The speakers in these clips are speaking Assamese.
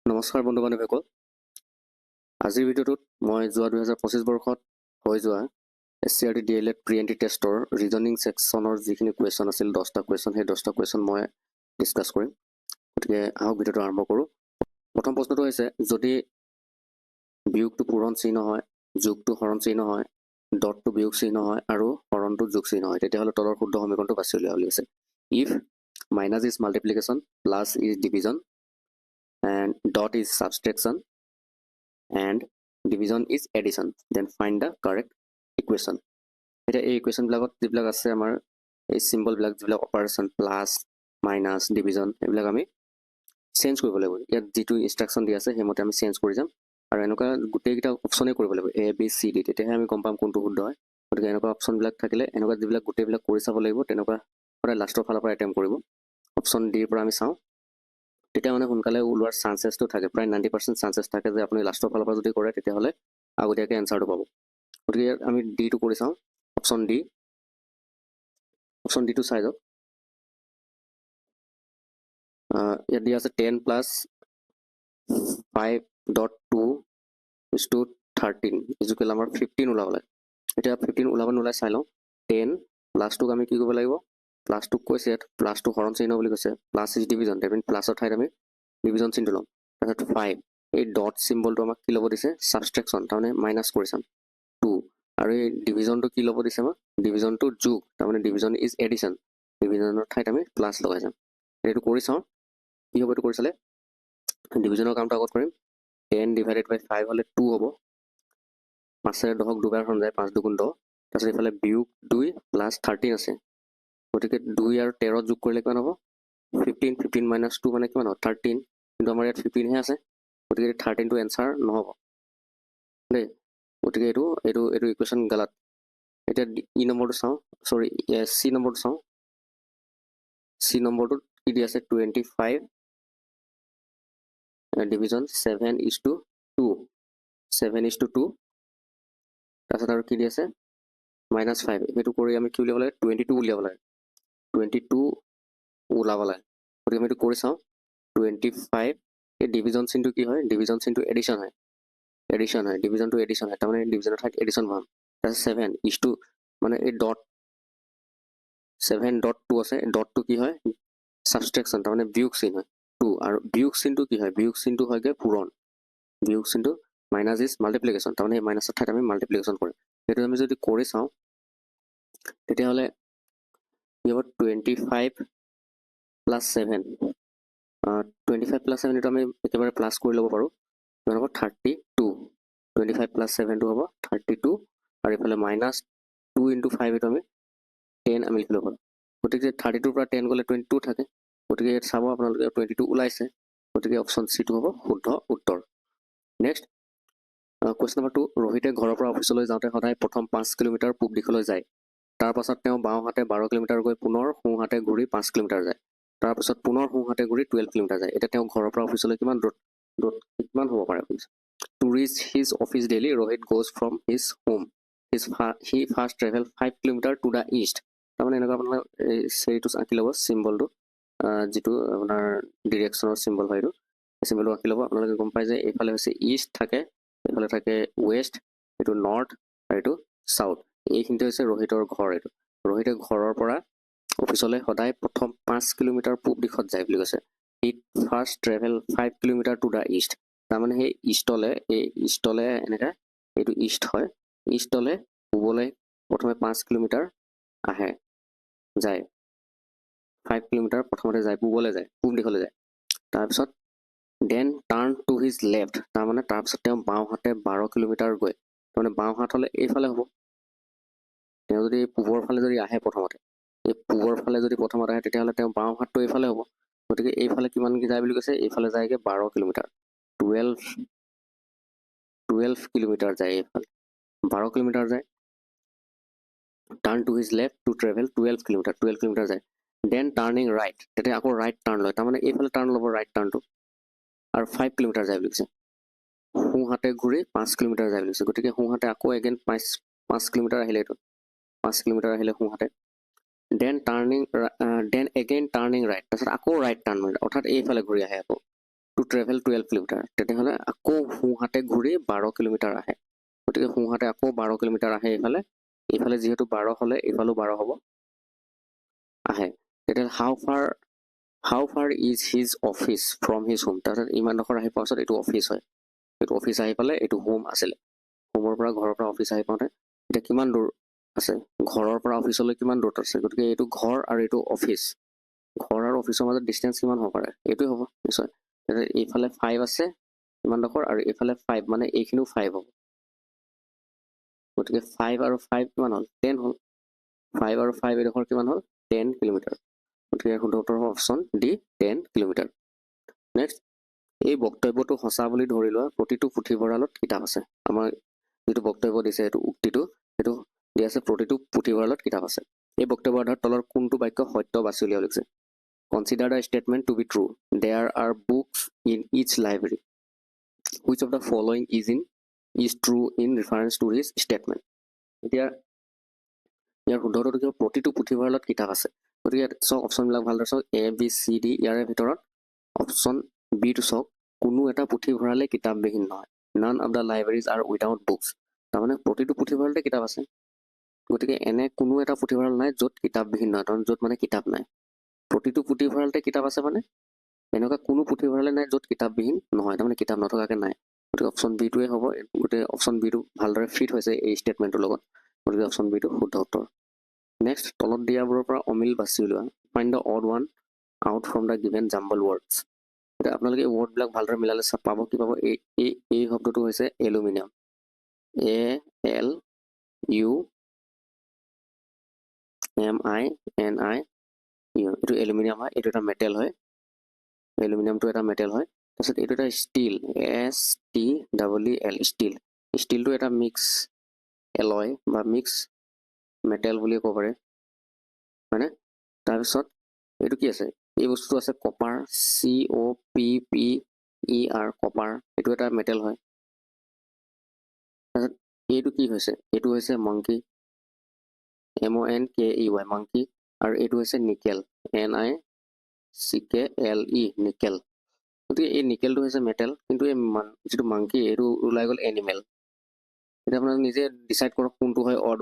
নমস্কাৰ বন্ধু বান্ধৱীসকল, আজিৰ ভিডিঅ'টোত মই যোৱা 2025 বৰ্ষত হৈ যোৱা SCRT DLED প্ৰি-এণ্ট্ৰি টেষ্টৰ ৰিজনিং ছেকশ্যনৰ যিখিনি কুৱেশ্যন আছিল 10টা কুৱেশ্যন, সেই 10টা কুৱেশ্যন মই ডিছকাছ কৰিম। গতিকে আহক ভিডিঅ'টো আৰম্ভ কৰোঁ। প্ৰথম প্ৰশ্নটো হৈছে, যদি বিয়োগটো পূৰণ চিহ্ন হয়, যোগটো হৰণ চিহ্ন হয়, ডটটো বিয়োগ চিহ্ন হয় আৰু হৰণটো যোগ চিহ্ন হয়, তেতিয়াহ'লে তলৰ শুদ্ধ সমীকৰণটো বাছি উলিওৱা বুলি আছে। If minus is multiplication, plus is division, and dot is subtraction, and division is addition, then find the correct equation. এতিয়া এই ইকুৱেশ্যন বিলাকত যিবিলাক আছে আমাৰ এই চিম্বল বিলাক যিবিলাক অপাৰেশ্যন প্লাছ মাইনাছ ডিভিজন এইবিলাক আমি চেঞ্জ কৰিব লাগিব। ইয়াত যিটো ইনষ্ট্ৰাকশ্যন দি আছে সেইমতে আমি চেঞ্জ কৰি যাম আৰু এনেকুৱা গোটেইকেইটা অপশ্যনেই কৰিব লাগিব ABCD, তেতিয়াহে আমি গম পাম কোনটো শুদ্ধ হয়। গতিকে এনেকুৱা অপশ্যনবিলাক থাকিলে এনেকুৱা যিবিলাক গোটেইবিলাক কৰি চাব লাগিব, তেনেকুৱা সদায় লাষ্টৰ ফালৰ পৰা এটেম্প কৰিব। অপশ্যন ডিৰ পৰা আমি চাওঁ, তেতিয়া মানে সোনকালে ওলোৱাৰ চান্সেছটো থাকে, প্ৰায় 90% চান্সেছ থাকে যে আপুনি লাষ্টৰ ফালৰ পৰা যদি কৰে তেতিয়াহ'লে আগতীয়াকৈ এনচাৰটো পাব। গতিকে ইয়াত আমি ডিটো কৰি চাওঁ। অপশ্যন ডিটো চাই যাওক। ইয়াত দিয়া আছে 10 + 5.2 ইজুকেল আমাৰ 15 ওলাবলৈ। এতিয়া 15 ওলাব নোলাই চাই লওঁ। 10 প্লাছটোক আমি কি কৰিব লাগিব, প্লাছটোক কৈছে ইয়াত প্লাছটো হৰণ চিহ্ন বুলি কৈছে, প্লাছ ইজ ডিভিজন, ডেট মিন প্লাছৰ ঠাইত আমি ডিভিজন চিহ্নটো ল'ম। তাৰপিছত 5, এই ডট চিম্বলটো আমাক কি ল'ব দিছে, ছাবষ্ট্ৰেকশ্যন, তাৰমানে মাইনাছ কৰি চাম 2, আৰু এই ডিভিজনটো কি ল'ব দিছে আমাক, ডিভিজনটো যোগ, তাৰমানে ডিভিজন ইজ এডিশ্যন, ডিভিজনৰ ঠাইত আমি প্লাছ লগাই যাম। এইটো কৰি চাওঁ কি হ'ব। এইটো কৰি চালে ডিভিজনৰ কামটো আগত কৰিম। 10 / 5 হ'লে 2 হ'ব। 5ৰে 10ক দুবাৰ হৰণ যায়, 5 × 2 = 10। তাৰপিছত এইফালে বিয়োগ 2 + 13 আছে, গতিকে 2 আৰু 13 যোগ কৰিলে কিমান হ'ব, 15 - 2 মানে কিমান হ'ব, 13, কিন্তু আমাৰ ইয়াত 15হে আছে, গতিকে 13টো এনচাৰ নহ'ব দেই। গতিকে এইটো ইকুৱেশ্যন গালাত। এতিয়া ই নম্বৰটো চাওঁ, চি নম্বৰটো চাওঁ। চি নম্বৰটোত কি দি আছে, 25 ডিভিজন 7:2, 7:2। তাৰপিছত আৰু কি দি আছে, -5, সেইটো কৰি আমি কি উলিয়াব লাগে, 22 উলিয়াব লাগে, 22 ওলাব লাগে। গতিকে আমি এইটো কৰি চাওঁ। 25, এই ডিভিজন চিনটো কি হয়, ডিভিজন চিনটো এডিশ্যন হয়, ডিভিজনটো এডিশ্যন হয়, তাৰমানে ডিভিজনৰ ঠাইত এডিশ্যন পাম। তাৰপিছত 7:2, মানে এই ডট 7.2 আছে, ডটটো কি হয়, ছাবষ্ট্ৰেকশ্যন, তাৰমানে বিয়োগ চিন হয় 2, আৰু বিয়োগ চিনটো কি হয়, বিয়োগ চিনটো হয়গৈ পূৰণ, বিয়োগ চিনটো মাইনাছ ইজ মাল্টিপ্লিকেশ্যন, তাৰমানে এই মাইনাছৰ ঠাইত আমি মাল্টিপ্লিকেশ্যন কৰিম। সেইটো আমি যদি কৰি চাওঁ তেতিয়াহ'লে কি হ'ব, 25 + 7, 25 + 7 এইটো আমি একেবাৰে প্লাছ কৰি ল'ব পাৰোঁ, কিমান হ'ব, 32, 25 + 7টো হ'ব 32, আৰু এইফালে -2 × 5 এইটো আমি 10 আমি লিখি ল'ব পাৰোঁ। গতিকে 32ৰ পৰা 10 গ'লে 22 থাকে, গতিকে ইয়াত চাব আপোনালোকে 22 ওলাইছে, গতিকে অপশ্যন চিটো হ'ব শুদ্ধ উত্তৰ। নেক্সট কুৱেশ্যন নম্বৰ 2, ৰোহিতে ঘৰৰ পৰা অফিচলৈ যাওঁতে সদায় প্ৰথম 5 কিলোমিটাৰ পূব দিশলৈ যায়। তাৰপাছত তেওঁ বাওঁহাতে 12 কিলোমিটাৰ গৈ পুনৰ সোঁহাতে ঘূৰি 5 কিলোমিটাৰ যায়। তাৰপিছত পুনৰ সোঁহাতে ঘূৰি 12 কিলোমিটাৰ যায়। এতিয়া তেওঁ ঘৰৰ পৰা অফিচলৈ কিমান কিমান হ'ব পাৰে। To reach his office daily, Rohit goes from his home, he first travel 5 kilometre to the east. তাৰমানে এনেকুৱা আপোনাৰ এই সেইটো আঁকি ল'ব, চিম্বলটো যিটো আপোনাৰ ডিৰেকশ্যনৰ চিম্বল হয়, এইটো চিম্বলটো আঁকি ল'ব। আপোনালোকে গম পায় যে এইফালে হৈছে ইষ্ট থাকে, এইফালে থাকে ৱেষ্ট, এইটো নৰ্থ আৰু এইটো চাউথ। এইখিনিতে হৈছে ৰোহিতৰ ঘৰ। এইটো ৰোহিতে ঘৰৰ পৰা অফিচলৈ সদায় প্ৰথম 5 কিলোমিটাৰ পূব দিশত যায় বুলি কৈছে। He first travel 5 kilometre to the east, তাৰমানে সেই ইষ্টলে এনেকৈ এইটো ইষ্ট হয়, ইষ্টলে পূবলৈ প্ৰথমে 5 কিলোমিটাৰ আহে, যায় 5 কিলোমিটাৰ প্ৰথমতে যায়, পূবলৈ যায়, পূব দিশলৈ যায়। তাৰপিছত then turn to his left, তাৰমানে তাৰপিছত তেওঁ বাওঁহাতে 12 কিলোমিটাৰ গৈ, তাৰমানে বাওঁহাত হ'লে এইফালে হ'ব। তেওঁ যদি পূবৰ ফালে যদি আহে প্ৰথমতে, এই পূবৰ ফালে যদি প্ৰথমতে আহে তেতিয়াহ'লে তেওঁ বাওঁহাতটো এইফালে হ'ব। গতিকে এইফালে কিমান যায় বুলি কৈছে, এইফালে যায়গৈ 12 কিলোমিটাৰ, 12 কিলোমিটাৰ যায়, এইফালে 12 কিলোমিটাৰ যায়। Turn to his left to travel 12 kilometre যায়। দেন টাৰ্ণিং ৰাইট, তেতিয়া আকৌ ৰাইট টাৰ্ণ লয়, তাৰমানে এইফালে টাৰ্ণ ল'ব, ৰাইট টাৰ্ণটো, আৰু 5 কিলোমিটাৰ যায় বুলি কৈছে। সোঁহাতে ঘূৰি 5 কিলোমিটাৰ যায় বুলি কৈছে, গতিকে সোঁহাতে আকৌ এগেইন 5 কিলোমিটাৰ আহিলে, এইটো 5 কিলোমিটাৰ আহিলে সোঁহাতে। দেন এগেইন টাৰ্ণিং ৰাইট, তাৰপিছত আকৌ ৰাইট টাৰ্ণ মাৰিলে, অৰ্থাৎ এইফালে ঘূৰি আহে আকৌ, টু ট্ৰেভেল 12 কিলোমিটাৰ তেতিয়াহ'লে আকৌ সোঁহাতে ঘূৰি 12 কিলোমিটাৰ আহে গতিকে সোঁহাতে আকৌ 12 কিলোমিটাৰ আহে এইফালে যিহেতু 12 হ'লে এইফালেও 12 হ'ব আহে তেতিয়া হাউ ফাৰ is his office from his home তাৰপিছত ইমানডোখৰ আহি পোৱাৰ পাছত এইটো অফিচ হয় এইটো অফিচ আহি পালে এইটো হোম আছিলে হোমৰ পৰা ঘৰৰ পৰা অফিচ আহি পাওঁতে এতিয়া কিমান দূৰ আছে ঘৰৰ পৰা অফিচলৈ কিমান দূৰত আছে গতিকে এইটো ঘৰ আৰু এইটো অফিচ ঘৰ আৰু অফিচৰ মাজত ডিষ্টেঞ্চ কিমান হ'ব পাৰে এইটোৱে হ'ব নিশ্চয় এইফালে 5 আছে ইমানডোখৰ আৰু এইফালে 5 মানে এইখিনিও 5 হ'ব গতিকে 5 আৰু 5 কিমান হ'ল 10 হ'ল 5 আৰু 5 এইডোখৰ কিমান হ'ল 10 কিলোমিটাৰ গতিকে শুদ্ধ উত্তৰ হ'ব অপশ্যন ডি 10 কিলোমিটাৰ নেক্সট এই বক্তব্যটো সঁচা বুলি ধৰি লোৱা প্ৰতিটো পুথিভঁৰালত কিতাপ আছে আমাৰ যিটো বক্তব্য দিছে এইটো উক্তিটো সেইটো দি আছে প্ৰতিটো পুথিভঁৰালত কিতাপ আছে এই বক্তব্যৰ আধাৰত তলৰ কোনটো বাক্য সত্য বাছি উলিয়াব লিখিছে Consider the statement to be true. There are books in each library. Which of the following is true in reference to his statement? এতিয়া ইয়াৰ শুদ্ধটো কি প্ৰতিটো পুথিভঁৰালত কিতাপ আছে গতিকে চাওক অপশ্যনবিলাক ভালদৰে চাওক A B C D ইয়াৰে ভিতৰত অপশ্যন বি টো চাওক কোনো এটা পুথিভঁৰালে কিতাপবিহীন নহয় None of the libraries are without books তাৰমানে প্ৰতিটো পুথিভঁৰালতে কিতাপ আছে গতিকে এনে কোনো এটা পুথিভঁৰাল নাই য'ত কিতাপবিহীন নহয় কাৰণ য'ত মানে কিতাপ নাই প্ৰতিটো পুথিভঁৰালতে কিতাপ আছে মানে এনেকুৱা কোনো পুথিভঁৰালে নাই য'ত কিতাপবিহীন নহয় তাৰমানে কিতাপ নথকাকৈ নাই গতিকে অপশ্যন বিটোৱে হ'ব গতিকে অপশ্যন বিটো ভালদৰে ফিট হৈছে এই ষ্টেটমেণ্টৰ লগত গতিকে অপশ্যন বিটো শুদ্ধ উত্তৰ নেক্সট তলত দিয়াবোৰৰ পৰা অমিল বাছি উলিওৱা find the odd one out from the given jumble words এতিয়া আপোনালোকে এই ৱৰ্ডবিলাক ভালদৰে মিলালে পাব কি পাব এই শব্দটো হৈছে এলুমিনিয়াম ALUMINI এইটো এলুমিনিয়াম হয় এইটো এটা মেটেল হয় এলুমিনিয়ামটো এটা মেটেল হয় তাৰপিছত এইটো এটা ষ্টীল STEEL ষ্টীলটো এটা মিক্স এলয় বা মিক্স মেটেল বুলি ক'ব পাৰে হয়নে তাৰপিছত এইটো কি আছে এই বস্তুটো আছে কপাৰ COPPER কপাৰ এইটো এটা মেটেল হয় তাৰপিছত এইটো কি হৈছে এইটো হৈছে মাংকি MONKEY মাংকি আৰু এইটো হৈছে নিকেল NICKLE নিকেল গতিকে এই নিকেলটো হৈছে মেটেল কিন্তু এই যিটো মাংকি এইটো ওলাই গ'ল এনিমেল এতিয়া আপোনালোকে নিজে ডিচাইড কৰক কোনটো হয় অড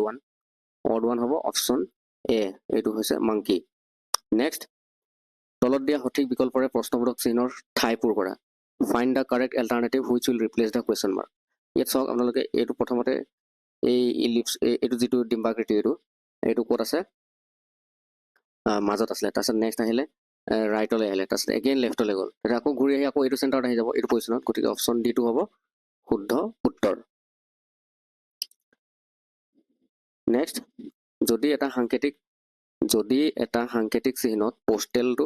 ওৱান হ'ব অপশ্যন এ এইটো হৈছে মাংকি নেক্সট তলত দিয়া সঠিক বিকল্পৰে প্ৰশ্নবোধক চিহ্নৰ ঠাই পূৰ কৰা find the correct alternative which will replace the question mark ইয়াত চাওক আপোনালোকে এইটো প্ৰথমতে এই ইলিপছ এইটো যিটো ডিম্বাকৃতি এইটো ক'ত আছে মাজত আছিলে তাৰপিছত নেক্সট আহিলে ৰাইটলৈ আহিলে তাৰপিছত এগেইন লেফ্টলৈ গ'ল তেতিয়া আকৌ ঘূৰি আহি আকৌ এইটো চেণ্টাৰত আহি যাব এইটো পজিশ্যনত গতিকে অপশ্যন ডিটো হ'ব শুদ্ধ উত্তৰ নেক্সট যদি এটা সাংকেতিক চিহ্নত পোষ্টেলটো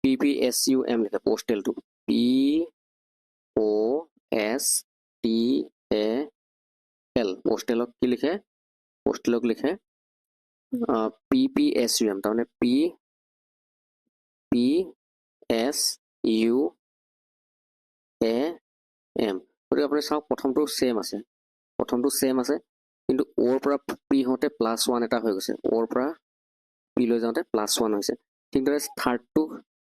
PPSUM লিখে পোষ্টেলটো POSTAL পোষ্টেলক কি লিখে পোষ্টেলক লিখে PPSUM তাৰমানে PPSUAM গতিকে আপুনি চাওক প্ৰথমটো ছেম আছে কিন্তু অ'ৰ পৰা পি হওঁতে +1 এটা হৈ গৈছে অ'ৰ পৰা পি লৈ যাওঁতে +1 হৈছে ঠিক দৰে থাৰ্ডটো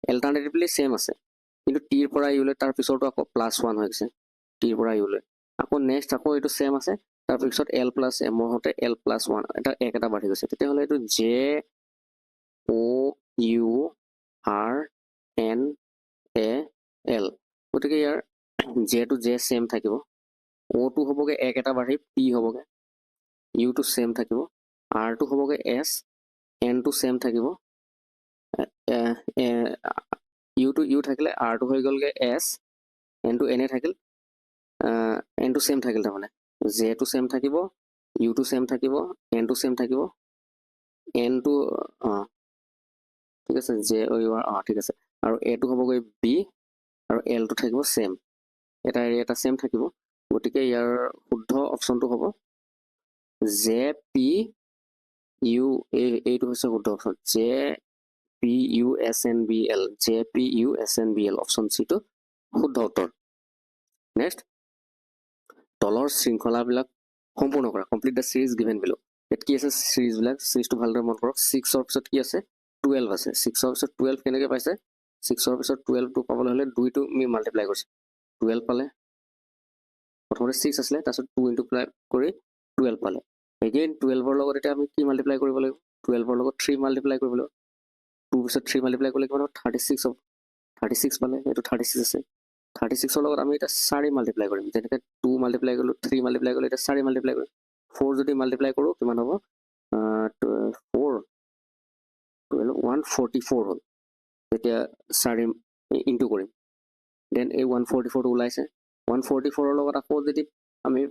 এল্টাৰনেটিভলি ছেম আছে কিন্তু টিৰ পৰা ইউলৈ তাৰ পিছৰটো আকৌ +1 হৈ গৈছে টিৰ পৰা ইউলৈ আকৌ নেক্সট আকৌ এইটো ছেম আছে তাৰপিছত L+M হওঁতে L+1 এটা বাঢ়ি গৈছে তেতিয়াহ'লে এইটো JOURNAL গতিকে ইয়াৰ জেটো ছেম থাকিব অ'টো হ'বগৈ এটা বাঢ়ি পি হ'বগৈ ইউটো ছেম থাকিব আৰটো হ'বগৈ S এনটো ছেম থাকিব ইউটো ইউ থাকিলে আৰটো হৈ গ'লগৈ S এনটো এনে থাকিল এনটো ছেম থাকিল তাৰমানে জেটো ছেম থাকিব ইউটো ছেম থাকিব এনটো ছেম থাকিব এনটো ঠিক আছে ঠিক আছে আৰু এটো হ'বগৈ বি আৰু এলটো থাকিব ছেম এটা ছেম থাকিব গতিকে ইয়াৰ শুদ্ধ অপশ্যনটো হ'ব JPU এইটো হৈছে শুদ্ধ অপশ্যন JPUSNBL অপশ্যন চিটো শুদ্ধ উত্তৰ নেক্সট তলৰ শৃংখলাবিলাক সম্পূৰ্ণ কৰা কমপ্লিট দ্য চিৰিজ গিভেন বিলো ইয়াত কি আছে চিৰিজটো ভালদৰে মন কৰক 6ৰ পিছত কি আছে 12 আছে 6ৰ পিছত 12 কেনেকৈ পাইছে 6 ৰ পিছত 12 টো পাবলৈ হলে 2 টো আমি মাল্টিপ্লাই কৰিছে 12 পালে প্ৰথমতে 6 আছিলে তাৰপিছত 2 ইনটু কৰি 12 পালে এগেইন 12 ৰ লগত এটা আমি কি মাল্টিপ্লাই কৰিব লাগিব 12 ৰ লগত 3 মাল্টিপ্লাই কৰিব লাগিব 2 পিছত 3 মাল্টিপ্লাই কৰিলে কিমান হ'ব 36 হ'ব 36 পালে এটো 36 আছে 36 ৰ লগত আমি এটা 4 মাল্টিপ্লাই কৰিম যেনেকৈ 2 মাল্টিপ্লাই কৰিলো 3 মাল্টিপ্লাই কৰিলে এটা 4 মাল্টিপ্লাই কৰিম 4 যদি মাল্টিপ্লাই কৰো কিমান হ'ব 4 12 144 হ'ল এতিয়া 4 ইনটু কৰিম দেন এই 144 টো ওলাইছে 144 ৰ লগত আকৌ যদি আমি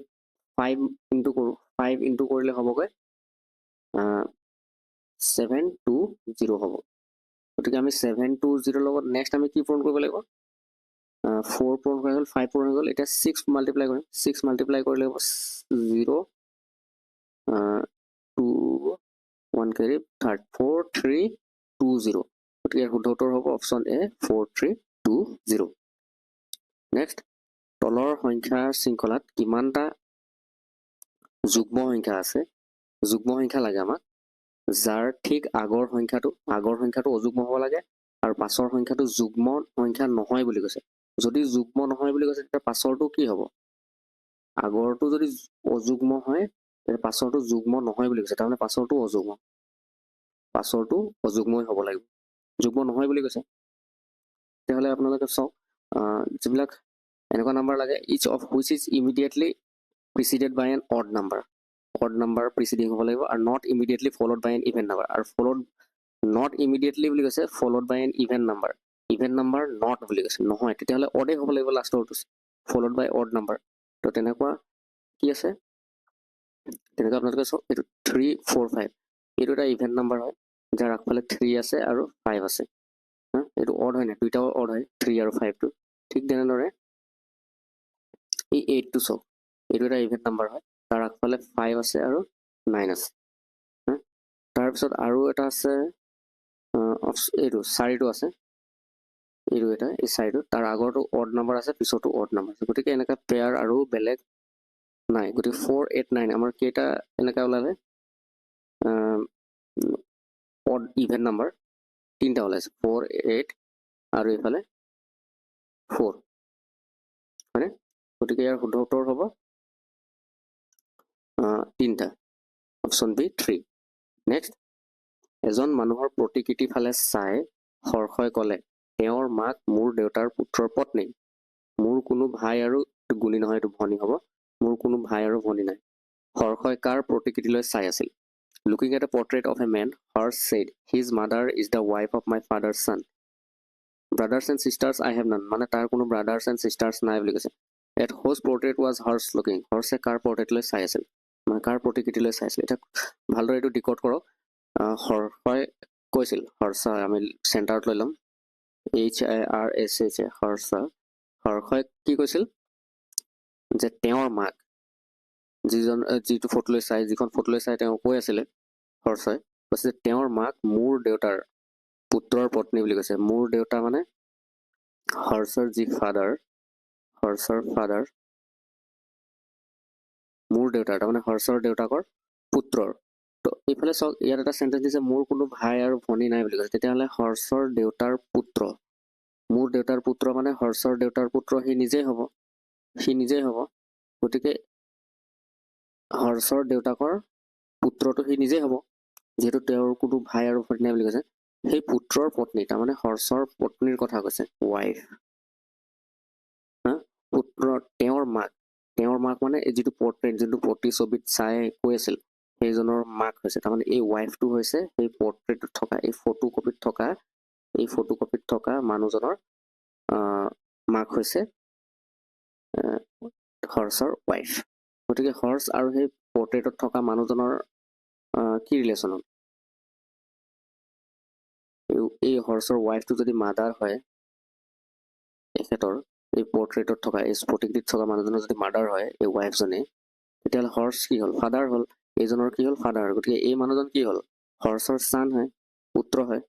5 ইনটু কৰো 5 ইনটু কৰিলে হ'বগৈ 720 হ'ব গতিকে আমি 720 লগত নেক্সট আমি কি পূৰণ কৰিব লাগিব 4 পূৰণ হৈ গ'ল 5 পূৰণ হৈ গ'ল এতিয়া 6 মাল্টিপ্লাই কৰিম 6 মাল্টিপ্লাই কৰিলে হ'ব 0 2 1 কেৰি 4320 গতিকে শুদ্ধ উত্তৰ হ'ব অপশ্যন এ 4320 নেক্সট তলৰ সংখ্যাৰ শৃংখলাত কিমানটা যুগ্ম সংখ্যা আছে যুগ্ম সংখ্যা লাগে আমাক যাৰ ঠিক আগৰ সংখ্যাটো অযুগ্ম হ'ব লাগে আৰু পাছৰ সংখ্যাটো যুগ্ম সংখ্যা নহয় বুলি কৈছে যদি যুগ্ম নহয় বুলি কৈছে তেতিয়া পাছৰটো কি হ'ব আগৰটো যদি অযুগ্ম হয় তেতিয়া পাছৰটো যুগ্ম নহয় বুলি কৈছে তাৰমানে পাছৰটো অযুগ্মই হ'ব লাগিব যুগ্ম নহয় বুলি কৈছে তেতিয়াহ'লে আপোনালোকে চাওক যিবিলাক এনেকুৱা নাম্বাৰ লাগে each of which is immediately preceded by an odd number preceding হ'ব লাগিব আৰু not immediately followed by an even number আৰু followed not immediately বুলি কৈছে followed by an even number not বুলি কৈছে নহয় তেতিয়াহ'লে odd হ'ব লাগিব লাষ্টৰটো followed by odd number তো তেনেকুৱা কি আছে তেনেকুৱা আপোনালোকে চাওক এইটো 3 4 5 এইটো এটা ইভেন নাম্বাৰ হয় যাৰ আগফালে 3 আছে আৰু 5 আছে এইটো odd হয় না দুইটাও odd হয় 3 আৰু 5 টো ঠিক তেনেদৰে এই 8 টো চাওক এইটো এটা ইভেন নাম্বাৰ হয় তাৰ আগফালে 5 আছে আৰু 9 আছে তাৰপিছত আৰু এটা আছে এইটো 4 টো আছে এইটো এটা এই 4 টো তাৰ আগৰটো অড নাম্বাৰ আছে পিছতো অড নাম্বাৰ আছে গতিকে এনেকা পেয়াৰ আৰু বেলেগ নাই গতিকে 4 8 9 আমাৰ কেইটা এনেকা ওলালে অড ইভেন নাম্বাৰ তিনটা ওলাইছে 4 8 আৰু এইফালে 4 হয়নে গতিকে ইয়াৰ শুদ্ধ উত্তৰ হ'ব তিনটা অপশ্যন বি 3 নেক্সট এজন মানুহৰ প্ৰতিকৃতি ফালে চাই হৰ্ষই ক'লে তেওঁৰ মাক মোৰ দেউতাৰ পুত্ৰৰ পত্নী মোৰ কোনো ভাই আৰু গুণী নহয় এইটো ভনী হ'ব মোৰ কোনো ভাই আৰু ভনী নাই হৰ্ষই কাৰ প্ৰতিকৃতিলৈ চাই আছিল looking at a portrait of a man Harsh said his mother is the wife of my father's son brothers and sisters I have none মানে তাৰ কোনো brothers and sisters নাই বুলি কৈছে at whose portrait was hers looking হৰ্ষে কাৰ পৰ্ট্ৰেটলৈ চাই আছিল মানে কাৰ প্ৰতিকৃতিলৈ চাই আছিল এটা ভালদৰে এইটো ডিকোড কৰক হৰ্ষই কৈছিল হৰ্ষ আমি চেণ্টাৰত লৈ ল'ম HIRSH হৰ্ষই কি কৈছিল যে তেওঁৰ মাক যিটো ফটোলৈ চাই যিখন ফটোলৈ চাই তেওঁ কৈ আছিলে হৰ্ষই কৈছে তেওঁৰ মাক মোৰ দেউতাৰ পুত্ৰৰ পত্নী বুলি কৈছে মোৰ দেউতা মানে হৰ্ষৰ যি ফাদাৰ মোৰ দেউতাৰ তাৰমানে হৰ্ষৰ দেউতাকৰ পুত্ৰৰ তো এইফালে চাওক ইয়াত এটা চেণ্টেঞ্চ দিছে মোৰ কোনো ভাই আৰু ভনী নাই বুলি কৈছে তেতিয়াহ'লে হৰ্ষৰ দেউতাৰ পুত্ৰ মোৰ দেউতাৰ পুত্ৰ মানে হৰ্ষৰ দেউতাৰ পুত্ৰ সি নিজেই হ'ব গতিকে হৰ্ষৰ দেউতাকৰ পুত্ৰটো সি নিজেই হ'ব যিহেতু তেওঁৰ কোনো ভাই আৰু ভনী নাই বুলি কৈছে সেই পুত্ৰৰ পত্নী তাৰমানে হৰ্ষৰ পত্নীৰ কথা কৈছে ৱাইফ পুত্ৰ তেওঁৰ মাক মানে যিটো পৰ্ট্ৰেট যোনটো প্ৰতিছবিত চাই কৈ আছিল সেইজনৰ মাক হৈছে তাৰমানে এই ৱাইফটো হৈছে সেই পৰ্ট্ৰেটত থকা এই ফটোকপিত থকা মানুহজনৰ মাক হৈছে হৰ্ষৰ ৱাইফ গতিকে হৰ্ষ আৰু সেই পৰ্ট্ৰেটত থকা মানুহজনৰ কি ৰিলেশ্যন হ'ল এই হৰ্ষৰ ৱাইফটো যদি মাদাৰ হয় এখেতৰ এই পৰ্ট্ৰেটত থকা এই প্ৰতিকৃতিত থকা মানুহজনৰ যদি মাদাৰ হয় এই ৱাইফজনী তেতিয়াহ'লে হৰ্ষ কি হ'ল ফাদাৰ হ'ল এইজনৰ কি হ'ল ফাদাৰ গতিকে এই মানুহজন কি হ'ল হৰ্ষৰ চান হয় পুত্ৰ হয়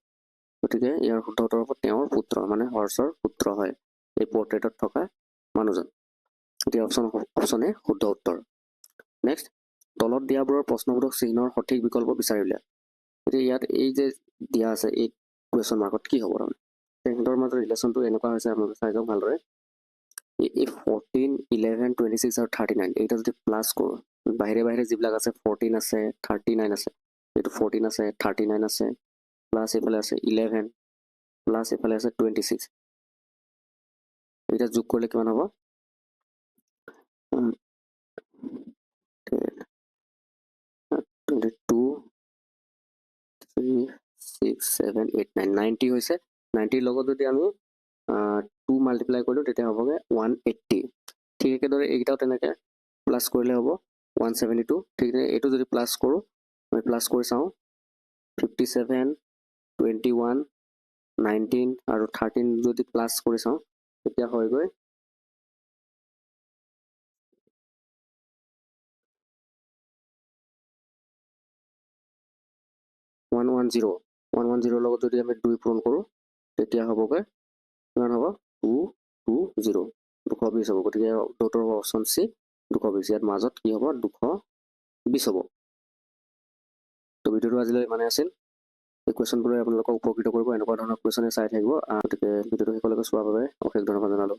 গতিকে ইয়াৰ শুদ্ধ উত্তৰ হ'ব তেওঁৰ পুত্ৰ মানে হৰ্ষৰ পুত্ৰ হয় এই পৰ্ট্ৰেটত থকা মানুহজন এতিয়া অপশ্যন এ শুদ্ধ উত্তৰ নেক্সট তলত দিয়াবোৰৰ প্ৰশ্নবোধক চিহ্নৰ সঠিক বিকল্প বিচাৰি উলিয়া এতিয়া ইয়াত এই যে দিয়া আছে এই কুৱেশ্যন মাৰ্কত কি হ'ব তাৰমানে সিহঁতৰ মাজৰ ৰিলেশ্যনটো এনেকুৱা হৈছে আপোনালোকে চাই যাওক ভালদৰে এই 14 11 26 আৰু 39 এইটা যদি প্লাছ কৰোঁ বাহিৰে বাহিৰে যিবিলাক আছে 14 আছে 39 আছে এইটো 14 আছে 39 আছে প্লাছ এইফালে আছে 11 প্লাছ এইফালে আছে 26 এইটা যোগ কৰিলে কিমান হ'ব 22 3 6 7 8 9 90 হৈছে 90 লগত যদি আমি 2 মাল্টিপ্লাই কৰিলোঁ তেতিয়া হ'বগে 180 ঠিক একেদৰে এইকেইটাও তেনেকৈ প্লাছ কৰিলে হ'ব 172 ঠিক এইটো যদি প্লাছ কৰোঁ আমি প্লাছ কৰি চাওঁ 57 21 19 আৰু 13 যদি প্লাছ কৰি চাওঁ তেতিয়া হয়গৈ 110 লগত যদি আমি 2 পূৰণ কৰোঁ তেতিয়া হ'বগৈ কিমান হ'ব 220 220 হ'ব গতিকে উত্তৰটো হ'ব অপশ্যন চি 220 ইয়াত মাজত কি হ'ব 220 হ'ব তো ভিডিঅ'টো আজিলৈ ইমানে আছিল এই কুৱেশ্যনবোৰে আপোনালোকক উপকৃত কৰিব এনেকুৱা ধৰণৰ কুৱেশ্যনে চাই থাকিব গতিকে ভিডিঅ'টো শেষলৈকে চোৱাৰ বাবে অশেষ ধন্যবাদ জনালোঁ